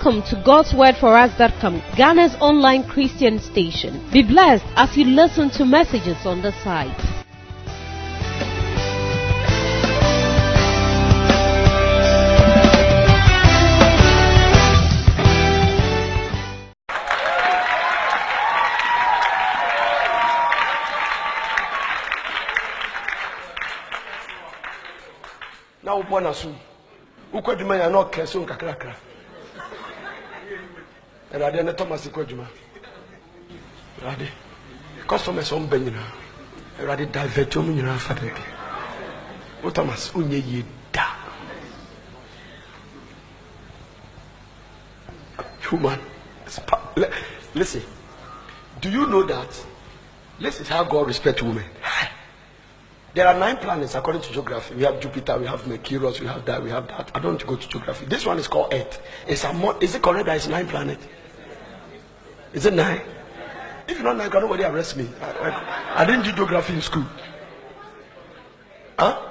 Welcome to God'sWordForUs.com, Ghana's online Christian station. Be blessed as you listen to messages on the site. Now, Bonasu, who could you may not care soon, Kakaka? And I didn't Thomas Kojuma. Raddy, customers on Benina. Raddy divert to me in our family. Oh, Thomas, Unye da. Human. Listen, do you know that? This is how God respects women. There are 9 planets according to geography. We have Jupiter, we have Mercury, we have that, we have that. I don't want to go to geography. This one is called Earth. Is it correct that it's 9 planets? Is it 9? If you're not 9, can nobody arrest me? I didn't do geography in school. Huh?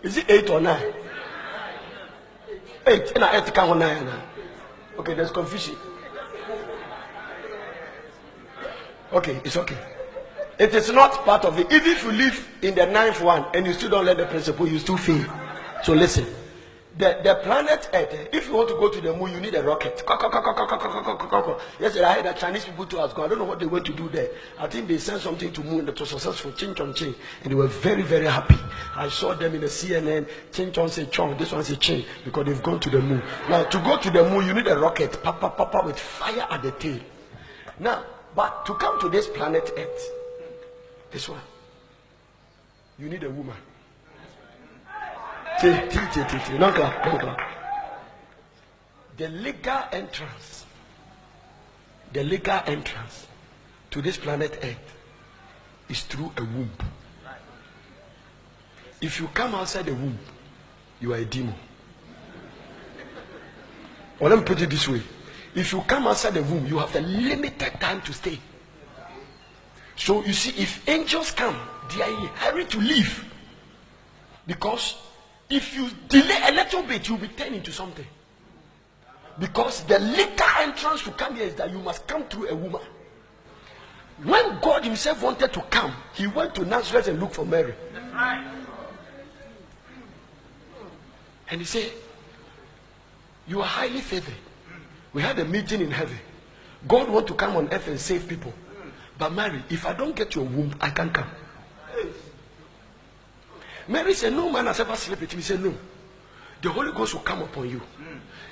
Is it 8 or 9? 8. And 8 can't 9. Okay, there's confusion. Okay, it's okay. It is not part of it. Even if you live in the 9th one and you still don't learn the principle, you still fail. So listen, the planet Earth, if you want to go to the moon, you need a rocket. Yesterday I heard that Chinese people too has gone. I don't know what they went to do there. I think they sent something to moon that was successful, Ching Chong Ching, and they were very, very happy. I saw them in the CNN, Ching Chong say Chong, this one say Ching, because they've gone to the moon. Now to go to the moon, you need a rocket, papa, with fire at the tail. Now, but to come to this planet Earth, this one, you need a woman. Don't clap. The legal entrance to this planet Earth is through a womb. If you come outside the womb, you are a demon. Or let me put it this way: if you come outside the womb, you have a limited time to stay. So you see, if angels come, they are in a hurry to leave. Because if you delay a little bit, you'll be turned into something. Because the legal entrance to come here is that you must come through a woman. When God himself wanted to come, he went to Nazareth and looked for Mary. And he said, you are highly favored. We had a meeting in heaven. God wants to come on earth and save people. But Mary, if I don't get your womb, I can't come. Mary said, no man has ever slept with me. He said, no. The Holy Ghost will come upon you.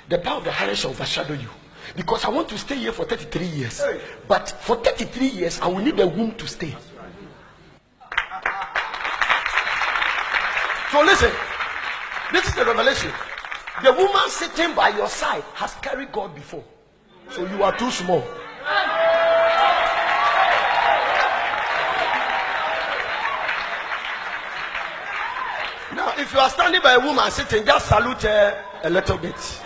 The power of the highest shall overshadow you. Because I want to stay here for 33 years. But for 33 years, I will need a womb to stay. So listen, this is the revelation. The woman sitting by your side has carried God before. So you are too small. Now, if you are standing by a woman sitting, just salute her a little bit.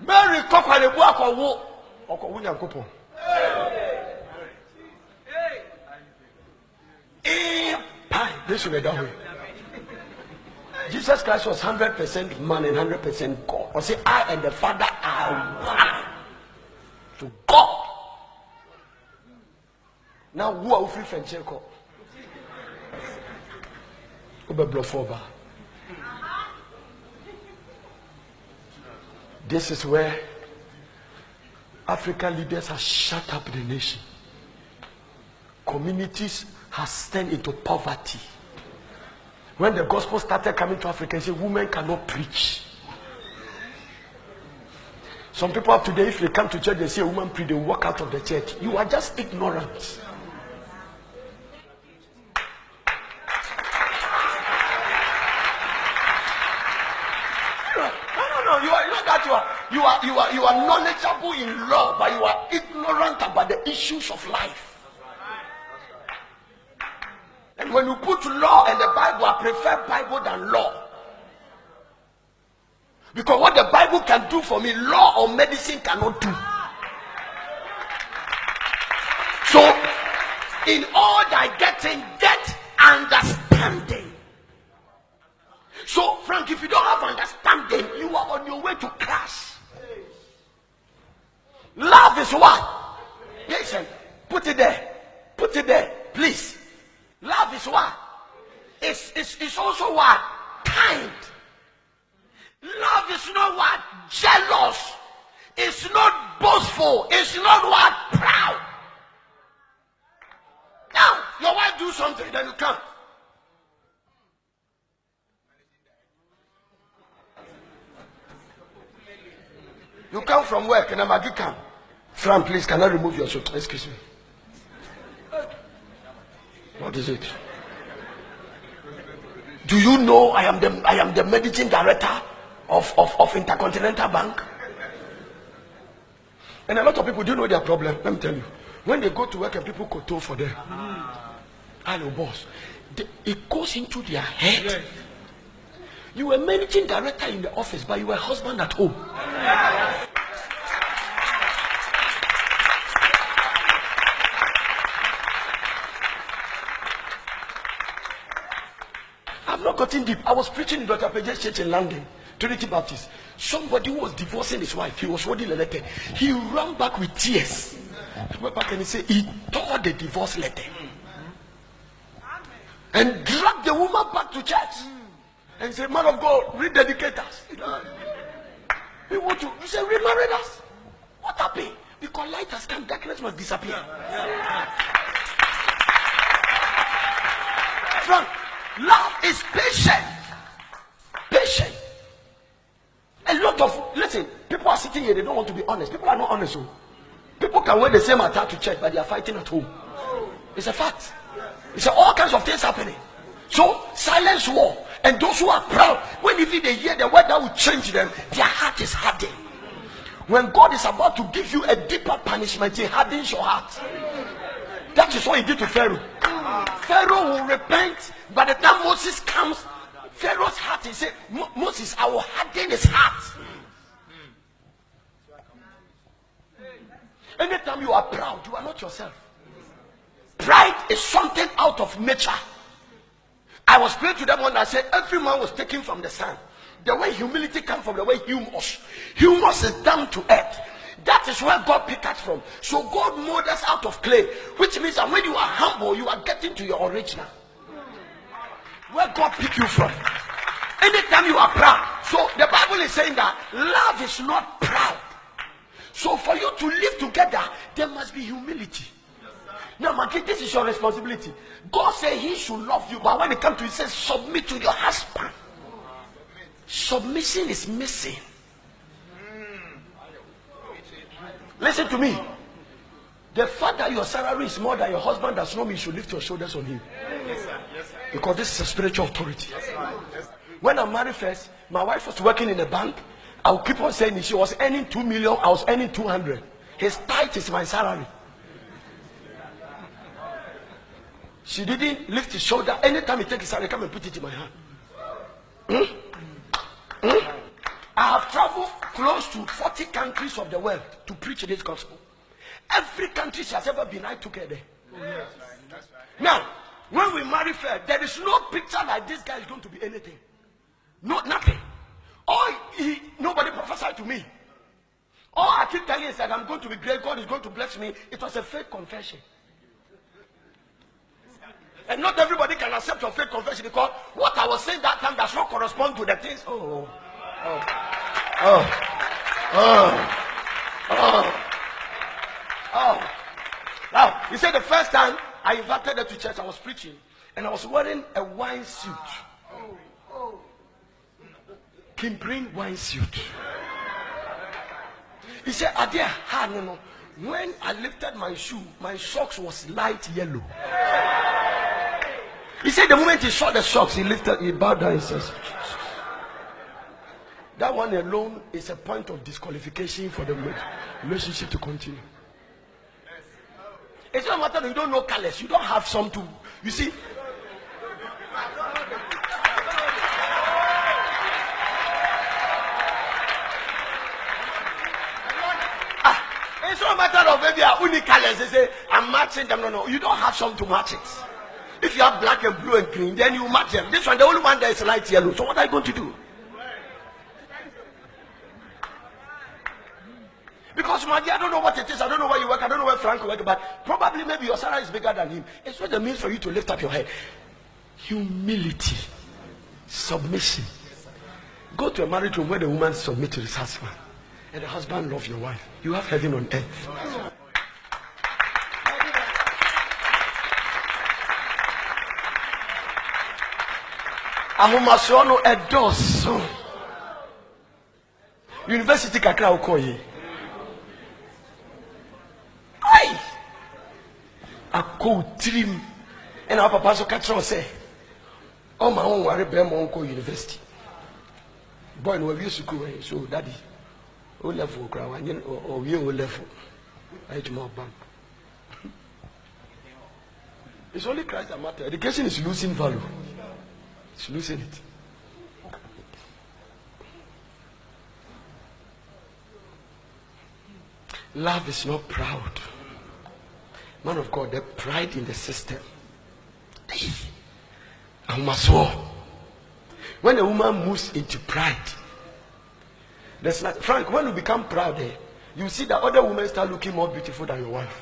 Mary Kokalebu Akowo Okowunya Kopo. This will be done. Jesus Christ was 100% man and 100% God. Or say, I and the Father are one. So God. Now who are free from Jacob? This is where African leaders have shut up the nation. Communities have turned into poverty. When the gospel started coming to Africa, they said women cannot preach. Some people up today, if they come to church, they see a woman preach, they walk out of the church. You are just ignorant. No. You are knowledgeable in law, but you are ignorant about the issues of life. And when you put law and the Bible, I prefer Bible than law. Because what the Bible can do for me, law or medicine cannot do. So, in all thy getting, get understanding. So, Frank, if you don't have understanding, you are on your way to crash. Love is what? Patient. Put it there. Put it there. Please. Love is what? It's also what? Kind. Love is not what? Jealous. It's not boastful. It's not what? Proud. Now, your wife do something, then you come. You come from work and I'm like, you come. Fran, please, can I remove your shirt? Excuse me. What is it? Do you know I am the managing director of Intercontinental Bank? And a lot of people do know their problem. Let me tell you. When they go to work and people kowtow for them. Hello, boss. It goes into their head. Yes. You were managing director in the office, but you were husband at home. I've not gotten deep. I was preaching in Dr. Page's church in London, Trinity Baptist. Somebody who was divorcing his wife, he was holding a letter. He ran back with tears. He went back and he said he tore the divorce letter and dragged the woman back to church and said, man of God, rededicate us. He want to, he said, remarried us. What happened? Because light has come, darkness must disappear. Frank, love is patient. Patient. A lot of, listen, people are sitting here, they don't want to be honest. People are not honest. People can wear the same attire to church, but they are fighting at home. It's a fact. It's all kinds of things happening. So, silence war. And those who are proud, when even they hear the word that will change them, their heart is hardened. When God is about to give you a deeper punishment, he hardens your heart. That is what he did to Pharaoh. Pharaoh will repent. By the time Moses comes, Pharaoh's heart, he said, Moses, I will harden his heart. Anytime you are proud, you are not yourself. Pride is something out of nature. I was praying to them when I said every man was taken from the sun. The way humility comes from the way humus. Humus is down to earth. That is where God picked us from. So God molded us out of clay, which means that when you are humble, you are getting to your original. Where God picked you from. Anytime you are proud. So the Bible is saying that love is not proud. So for you to live together, there must be humility. Now, my kid, this is your responsibility. God said he should love you, but when it comes to it, he says submit to your husband. Submission is missing. Listen to me. The fact that your salary is more than your husband does not mean you should lift your shoulders on him. Because this is a spiritual authority. When I married first, my wife was working in a bank. I would keep on saying she was earning 2 million, I was earning 200. His tithe is my salary. She didn't lift his shoulder. Anytime he takes his salary, come and put it in my hand. I have traveled close to 40 countries of the world to preach this gospel. Every country she has ever been, I took her there. Now, when we marry first, there is no picture like this guy is going to be anything. No, nothing. Nobody prophesied to me. All I keep telling is that I'm going to be great, God is going to bless me. It was a fake confession. And not everybody can accept your fake confession because what I was saying that time does not correspond to the things. Now, he said the first time I invited her to church, I was preaching, and I was wearing a wine suit. Kimpring wine suit. He said, Adia, no. When I lifted my shoe, my socks was light yellow. He said the moment he saw the socks, he bowed down and says, that one alone is a point of disqualification for the relationship to continue. It's not a matter that you don't know colors. You don't have some to, you see. instead of maybe unique colors, they say, I'm matching them. No, you don't have some to match it. If you have black and blue and green, then you match them. This one, the only one that is light yellow. So what are you going to do? Because my dear, I don't know what it is. I don't know where you work. I don't know where Frank works. But probably maybe your salary is bigger than him. It's what it means for you to lift up your head. Humility. Submission. Go to a marriage room where the woman submits to his husband. And the husband loves your wife. You have heaven on earth. Ahomasono edoso. University kakra okoye. Ai. Ako trim. And our papa so catch say, oh my own worry be my uncle university. Boy no we school so daddy. O level kra wan or we o level. I to more bam. It's only Christ that matters. Education is losing value. It's losing it. Love is not proud. Man of God, the pride in the system. When a woman moves into pride, there's like Frank, when you become proud, you see that other women start looking more beautiful than your wife.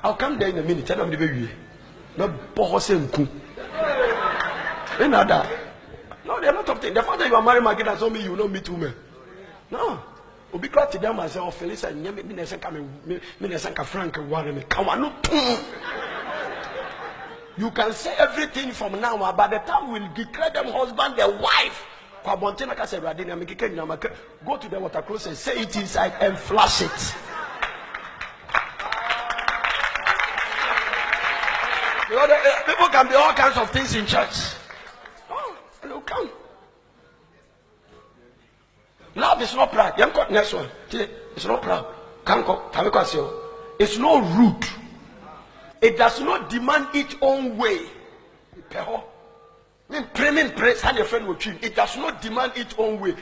I'll come there in a minute. Tell them the baby. Not boss and cool. No, there are a lot of things. The fact that you are married, Maggie, doesn't mean you will not meet women. No. We'll be glad to them myself, Felix, and Frank, you can say everything from now, but by the time we'll declare them husband, their wife. Go to the water closet, say it inside, and flush it. People can be all kinds of things in church. Come. Love is not proud. Next one. It's not proud. It's not rude. It does not demand its own way. It does not demand its own way.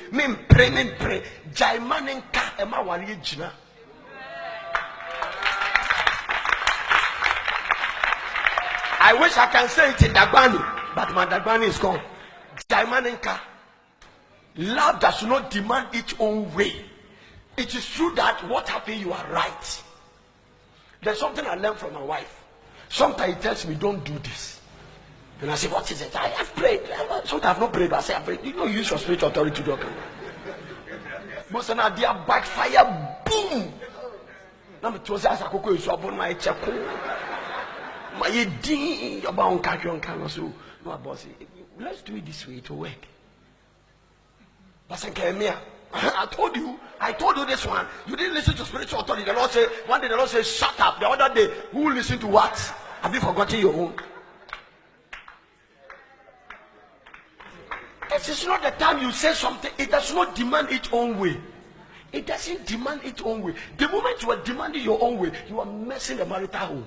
I wish I can say it in Dagbani, but my Dagbani is gone. Love does not demand its own way. It is true that what happened, you are right. There's something I learned from my wife. Sometimes he tells me, don't do this. And I say, what is it? I have prayed. Sometimes I have not prayed, but I say, I prayed. You don't use your spiritual authority to do it. Most of the idea backfire, boom. Now me told us I could go to my check. My dean about so no boss. Let's do it this way to work. I told you this one. You didn't listen to spiritual authority. The Lord said, one day the Lord said, shut up. The other day, who will listen to what? Have you forgotten your own? This is not the time you say something. It does not demand its own way. It doesn't demand its own way. The moment you are demanding your own way, you are messing the marital home.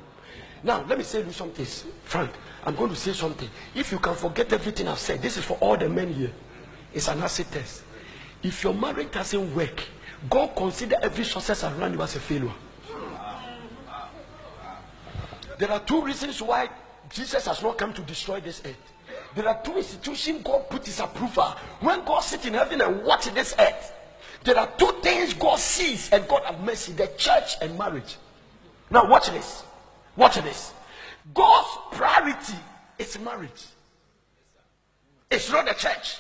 Now, let me say you something, Frank. I'm going to say something. If you can forget everything I've said, this is for all the men here. It's an acid test. If your marriage doesn't work, God consider every success around you as a failure. There are two reasons why Jesus has not come to destroy this earth. There are two institutions God put his approval. When God sits in heaven and watches this earth, there are two things God sees and God have mercy: the church and marriage. Now watch this. Watch this. God's priority is marriage. It's not the church.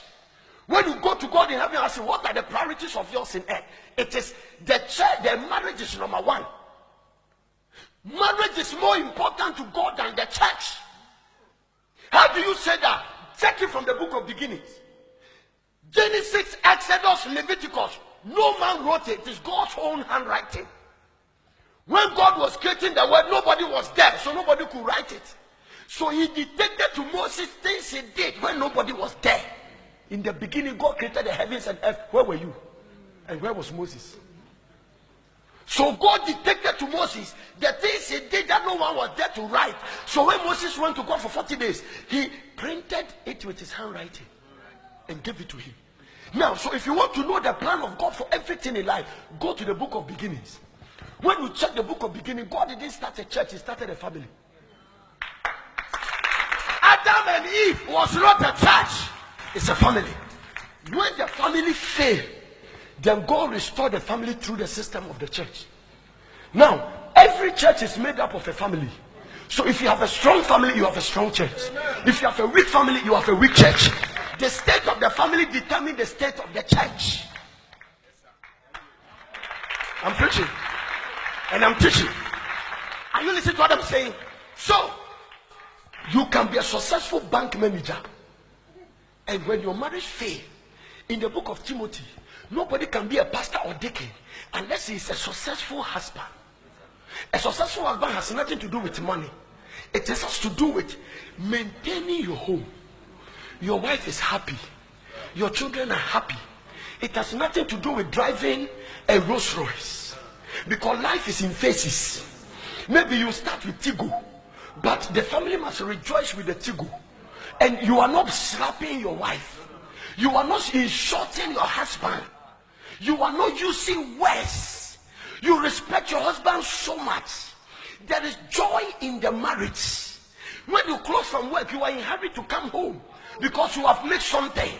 When you go to God in heaven and say, what are the priorities of yours in earth? It is the church. The marriage is number one. Marriage is more important to God than the church. How do you say that? Check it from the book of beginnings. Genesis, Exodus, Leviticus. No man wrote it. It is God's own handwriting. When God was creating the world, nobody was there, so nobody could write it. So he dictated to Moses things he did when nobody was there. In the beginning, God created the heavens and earth. Where were you? And where was Moses? So God dictated to Moses the things he did that no one was there to write. So when Moses went to God for 40 days, he printed it with his handwriting and gave it to him. Now, so if you want to know the plan of God for everything in life, go to the book of beginnings. When you check the book of beginning, God didn't start a church, he started a family. Adam and Eve was not a church, it's a family. When the family failed, then God restored the family through the system of the church. Now, every church is made up of a family. So if you have a strong family, you have a strong church. If you have a weak family, you have a weak church. The state of the family determines the state of the church. I'm preaching. And I'm teaching. Are you listening to what I'm saying? So, you can be a successful bank manager. And when your marriage fails, in the book of Timothy, nobody can be a pastor or deacon unless he is a successful husband. A successful husband has nothing to do with money. It has to do with maintaining your home. Your wife is happy. Your children are happy. It has nothing to do with driving a Rolls Royce. Because life is in phases. Maybe you start with Tigo, but the family must rejoice with the Tigo. And you are not slapping your wife. You are not insulting your husband. You are not using words. You respect your husband so much. There is joy in the marriage. When you close from work, you are in a hurry to come home because you have made something.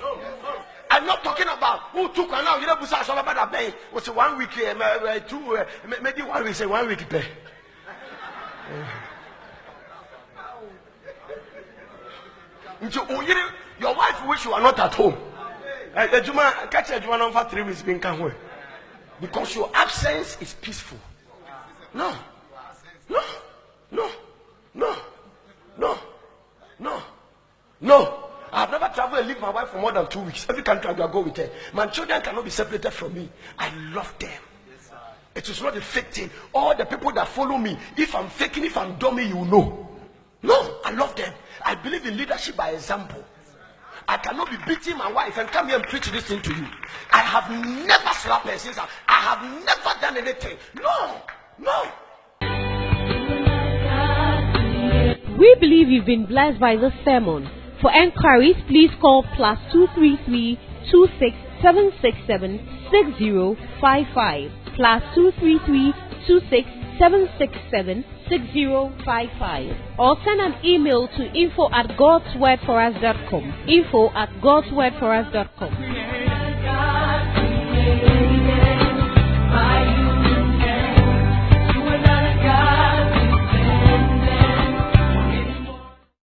I'm not talking about who took an hour. You know, was 1 week, 2, maybe 1 week, say 1 week pay. Your wife wish you are not at home. Catch a Juma for 3 weeks being come because your absence is peaceful. No. I have never traveled and leave my wife for more than 2 weeks. Every country I go with her. My children cannot be separated from me. I love them. It is not a fake thing. All the people that follow me, if I'm faking, if I'm dummy, you know. No, I love them. I believe in leadership by example. I cannot be beating my wife and come here and preach this thing to you. I have never slapped her since. I have never done anything. No. We believe you've been blessed by this sermon. For enquiries, please call +233 26 767 6055 +233 26 767 6055 or send an email to info@godswordforus.com. info@godswordforus.com.